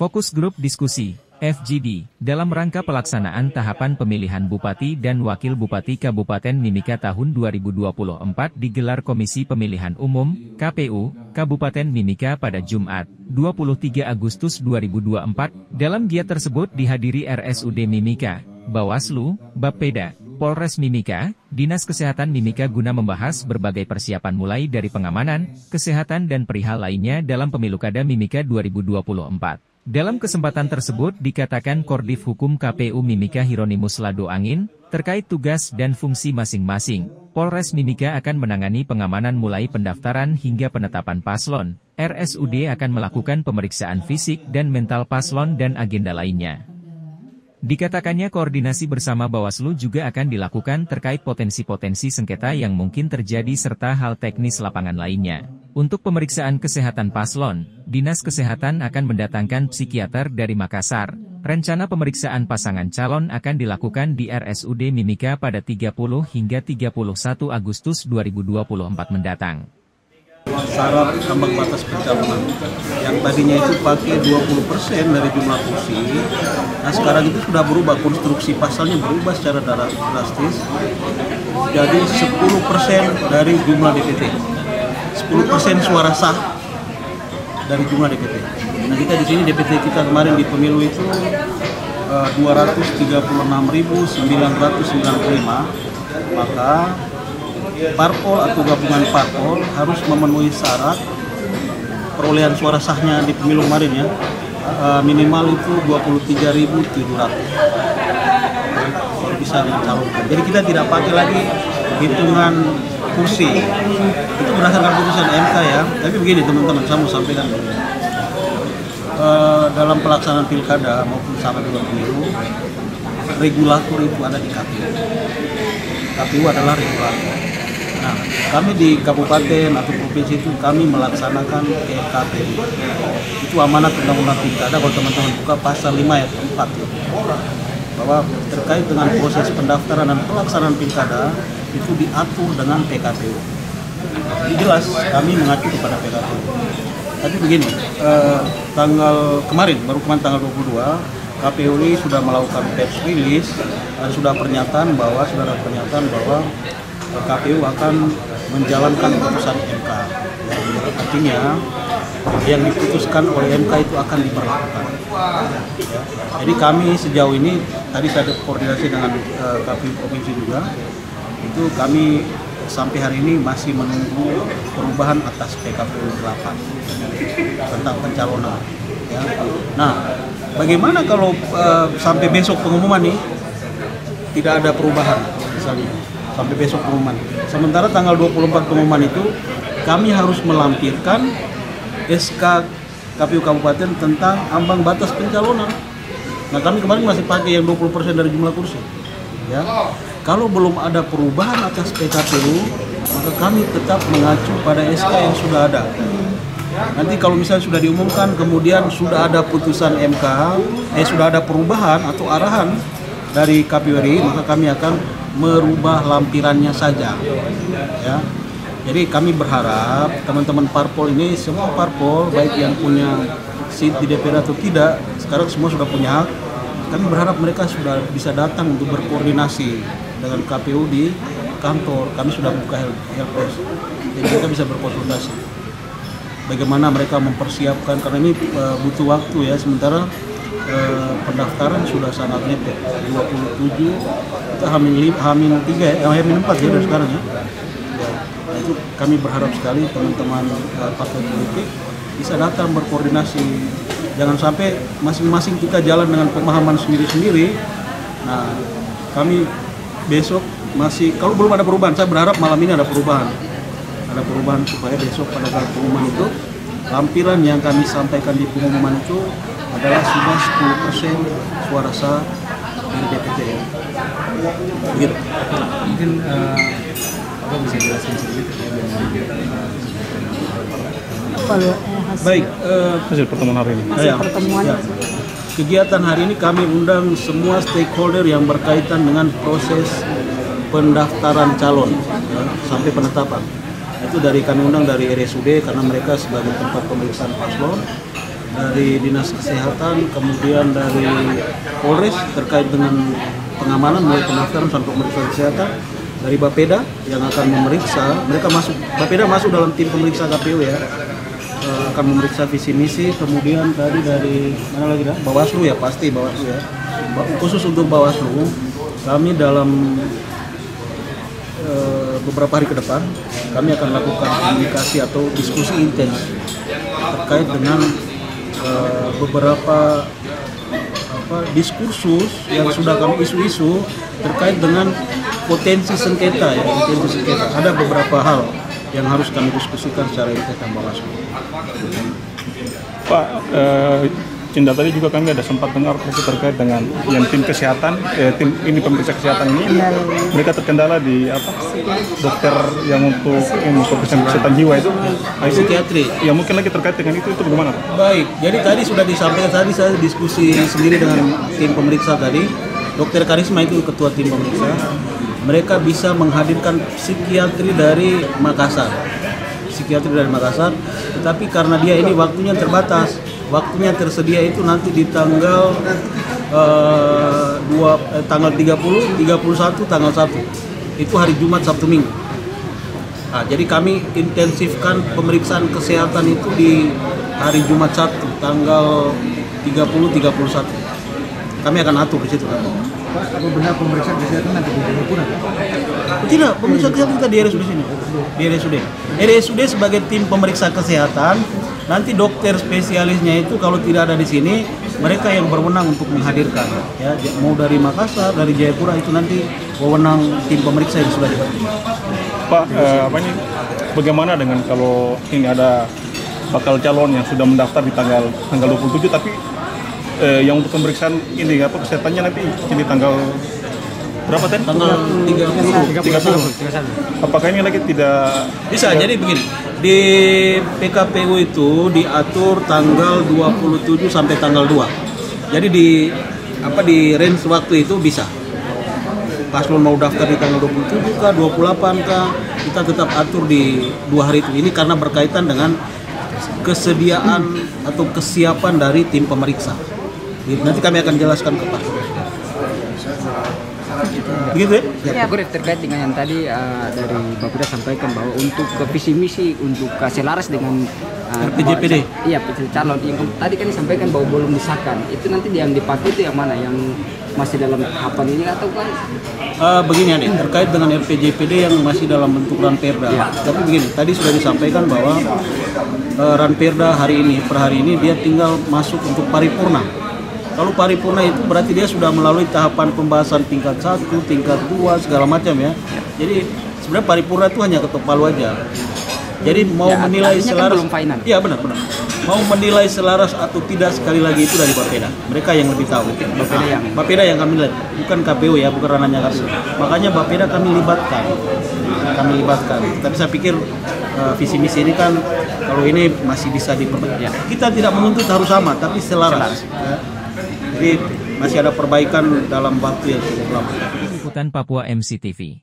Fokus Grup Diskusi, FGD, dalam rangka pelaksanaan tahapan pemilihan Bupati dan Wakil Bupati Kabupaten Mimika tahun 2024 digelar Komisi Pemilihan Umum, KPU, Kabupaten Mimika pada Jumat, 23 Agustus 2024. Dalam giat tersebut dihadiri RSUD Mimika, Bawaslu, Bapeda, Polres Mimika, Dinas Kesehatan Mimika guna membahas berbagai persiapan mulai dari pengamanan, kesehatan dan perihal lainnya dalam Pemilu Kada Mimika 2024. Dalam kesempatan tersebut dikatakan Kordif Hukum KPU Mimika Hieronimus Lado Angin, terkait tugas dan fungsi masing-masing, Polres Mimika akan menangani pengamanan mulai pendaftaran hingga penetapan paslon, RSUD akan melakukan pemeriksaan fisik dan mental paslon dan agenda lainnya. Dikatakannya koordinasi bersama Bawaslu juga akan dilakukan terkait potensi-potensi sengketa yang mungkin terjadi serta hal teknis lapangan lainnya. Untuk pemeriksaan kesehatan paslon, Dinas Kesehatan akan mendatangkan psikiater dari Makassar. Rencana pemeriksaan pasangan calon akan dilakukan di RSUD Mimika pada 30 hingga 31 Agustus 2024 mendatang. Syarat ambang batas pencalonan yang tadinya itu pakai 20% dari jumlah kursi, nah sekarang itu sudah berubah, konstruksi pasalnya berubah secara drastis, jadi 10% dari jumlah DPT, 10% suara sah dari jumlah DPT. Nah kita di sini DPT kita kemarin di pemilu itu 236.995, maka parpol atau gabungan parpol harus memenuhi syarat perolehan suara sahnya di pemilu kemarin ya, minimal itu 23.700 baru bisa mencalonkan. Jadi kita tidak pakai lagi hitungan kursi, itu berdasarkan putusan MK ya. Tapi begini teman-teman, saya mau sampaikan dalam pelaksanaan pilkada maupun sama dengan pemilu, regulator itu ada di KPU. KPU adalah regulator. Nah, kami di kabupaten atau provinsi itu kami melaksanakan PKPU. Itu amanat undang-undang pilkada, kalau teman-teman buka pasal 5 ayat 4 ya, bahwa terkait dengan proses pendaftaran dan pelaksanaan pilkada itu diatur dengan PKPU. Jadi jelas kami mengacu kepada PKPU. Tapi begini, baru kemarin tanggal 22, KPU ini sudah melakukan press release dan sudah ada pernyataan bahwa KPU akan menjalankan putusan MK. Artinya yang diputuskan oleh MK itu akan diberlakukan. Ya. Jadi kami sejauh ini, tadi saya koordinasi dengan KPU Provinsi juga, itu kami sampai hari ini masih menunggu perubahan atas PKPU 8 tentang pencalonan. Ya. Nah, bagaimana kalau sampai besok pengumuman nih tidak ada perubahan misalnya? Sampai besok pengumuman. Sementara tanggal 24 pengumuman itu kami harus melampirkan SK KPU Kabupaten tentang ambang batas pencalonan. Nah kami kemarin masih pakai yang 20% dari jumlah kursi. Ya. Kalau belum ada perubahan atas PKPU, maka kami tetap mengacu pada SK yang sudah ada. Nanti kalau misalnya sudah diumumkan, kemudian sudah ada putusan MK, sudah ada perubahan atau arahan dari KPU RI, maka kami akan merubah lampirannya saja, ya. Jadi kami berharap teman-teman parpol ini, semua parpol baik yang punya seat di DPR atau tidak, sekarang semua sudah punya hak. Kami berharap mereka sudah bisa datang untuk berkoordinasi dengan KPU di kantor. Kami sudah buka helpdesk, jadi mereka bisa berkonsultasi bagaimana mereka mempersiapkan, karena ini butuh waktu ya. Sementara pendaftaran sudah sangat mepet, 27 kita H-3 ya, H-4 ya dari sekarang ya. Nah, itu kami berharap sekali teman-teman partai politik bisa datang berkoordinasi, jangan sampai masing-masing kita jalan dengan pemahaman sendiri-sendiri. Nah kami besok masih, kalau belum ada perubahan, saya berharap malam ini ada perubahan supaya besok pada saat pengumuman itu lampiran yang kami sampaikan di pengumuman itu adalah sudah 10% suara sah dari DPT ya. Begitu. Mungkin apa bisa jelasin sedikit Baik, hasil pertemuan hari ini. Kegiatan hari ini kami undang semua stakeholder yang berkaitan dengan proses pendaftaran calon ya, sampai penetapan. Itu kami undang dari RSUD karena mereka sebagai tempat pemeriksaan paslon. dari Dinas Kesehatan, kemudian dari Polres terkait dengan pengamanan mulai pendaftaran sampai pemeriksaan kesehatan, dari Bapeda yang akan memeriksa, Bapeda masuk dalam tim pemeriksa KPU ya, akan memeriksa visi misi, kemudian tadi dari mana lagi dah? Bawaslu ya, pasti Bawaslu ya. Khusus untuk Bawaslu, kami dalam beberapa hari ke depan kami akan lakukan komunikasi atau diskusi intens terkait dengan beberapa diskursus yang sudah kami isu-isu terkait dengan potensi sengketa ya, potensi sengketa. Ada beberapa hal yang harus kami diskusikan secara intens dan Bawaslu. Pak, Cinda tadi juga kami ada sempat dengar terkait dengan yang tim kesehatan, tim ini pemeriksa kesehatan ini, mereka terkendala di dokter yang untuk kesehatan jiwa itu, psikiatri. Ya mungkin lagi terkait dengan itu bagaimana Pak? Baik, jadi tadi sudah disampaikan, tadi saya diskusi sendiri dengan tim pemeriksa tadi, Dokter Karisma itu ketua tim pemeriksa, mereka bisa menghadirkan psikiatri dari Makassar, tetapi karena dia ini waktunya terbatas. Waktunya tersedia itu nanti di tanggal 30, 31, tanggal 1. Itu hari Jumat, Sabtu, Minggu. Nah, jadi kami intensifkan pemeriksaan kesehatan itu di hari Jumat 1, tanggal 30, 31. Kami akan atur di situ. Pak, apa benar pemeriksaan kesehatan nanti di Jayapura? Tidak, pemeriksaan kesehatan kita di RSUD sini. Di RSUD. RSUD sebagai tim pemeriksa kesehatan. Nanti dokter spesialisnya itu kalau tidak ada di sini, mereka yang berwenang untuk menghadirkan. Ya, mau dari Makassar, dari Jayapura itu nanti wewenang tim pemeriksa yang sudah dibentuk. Pak, bagaimana dengan kalau ini ada bakal calon yang sudah mendaftar di tanggal 27, tapi yang untuk pemeriksaan ini kesehatannya nanti jadi tanggal berapa tadi? Tanggal 30. Apakah ini lagi tidak bisa? Jadi begini, di PKPU itu diatur tanggal 27 sampai tanggal 2. Jadi di range waktu itu bisa. Paslon mau daftar di tanggal 27 kah, 28 kah, kita tetap atur di 2 hari itu. Ini karena berkaitan dengan kesediaan atau kesiapan dari tim pemeriksa. Nanti kami akan jelaskan ke Pak. Begitu ya? Ya, terkait dengan yang tadi dari Bapak sampaikan bahwa untuk ke visi misi untuk selaras dengan RPJPD. Iya, calon yang tadi kan disampaikan bahwa belum disahkan. Itu nanti yang dipakai itu yang mana? Yang masih dalam tahapan ini atau kan? Begini nih, terkait dengan RPJPD yang masih dalam bentuk ranperda. Ya. Tapi begini, tadi sudah disampaikan bahwa ranperda per hari ini dia tinggal masuk untuk paripurna. Kalau paripurna itu berarti dia sudah melalui tahapan pembahasan tingkat 1, tingkat 2, segala macam ya. Jadi sebenarnya paripurna itu hanya ketok palu aja. Jadi mau menilai selaras, kan iya benar. Mau menilai selaras atau tidak sekali lagi itu dari Bapeda. Mereka yang lebih tahu. Bapeda yang kami lihat, bukan KPU ya, bukan ranahnya KPU. Makanya Bapeda kami libatkan. Tapi saya pikir visi misi ini kan kalau ini masih bisa diperbaiki. Kita tidak menuntut harus sama, tapi selaras. Ya. Jadi masih ada perbaikan dalam waktu yang cukup lama. Liputan Papua MCTV.